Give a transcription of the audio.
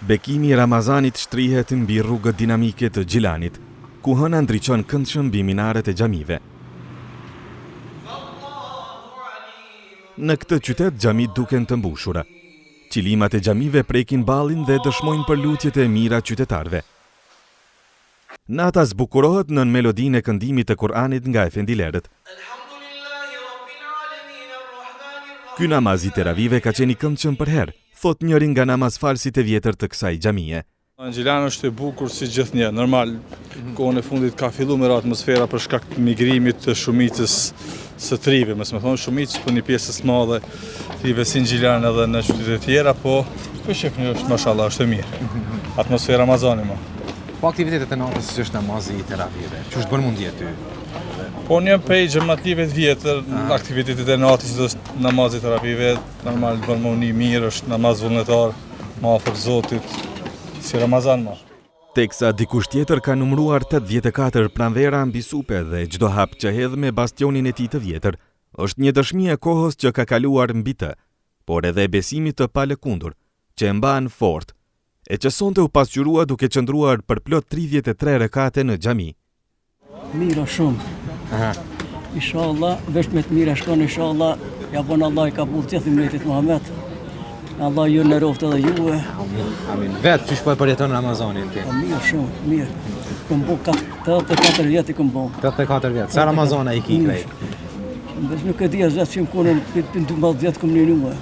Bekimi i Ramazanit shtrihet mbi rrugët dinamike të Gjilanit, ku hëna ndriçon këndshëm mbi minaret e xhamive. Në këtë qytet xhamit duken të mbushura. Qilimat e xhamive prekin ballin dhe dëshmojnë për lutjet e mira qytetarëve. Nata zbukurohet nën melodinë e këndimit të Kur'anit nga Efendi Lerët. Ky namaz i teravive ka qenë i këndshëm për herë, thot njëri nga namazfalësit e vjetër të kësaj xhamie. Në Gjilan është e bukur si gjithnjë, normal. Kohën e fundit ka filluar me atmosfera për shkak të migrimit të shumicës së trive, më thonë shumicës për një pjesë të madhe trive si në Gjilan edhe në qytete tjera, po shefni është mashallah, është e mirë. Atmosfera Ramazani më. Po aktivitetet e natës që është namazi i teravive, që është bën mundje ty? Po një prej xhamatlive të vjetër, aktivitetet e natës është namazi i teravive, normal bën mundi mirë, është namaz vullnetar, më afër Zotit, si Ramazan më. Teksa dikush tjetër ka numëruar 84 pranvera mbi supe dhe çdo hap që hedh me bastionin e tij të vjetër është një dëshmi e kohës që ka kaluar mbi të, por edhe besimit të palëkundur, që e mban fort, e që sonte u pasqyrua duke qëndruar për plot 33 rekate në xhami. Mira shumë. Inshallah, veç me të mira shkon, inshallah, ja bën Allah i kabul të thimnetit Muhammed. Allah ju në roftë edhe juve. Amin. Vetë që shpoj përjeton Ramazanin ti? Mirë shumë, mirë. Këm bo 84 vjetë i këm bo. 84 vjetë, sa Ramazana i ki krejt? Nuk e dhja zëtë që më konën për 12 vjetë këm një nume.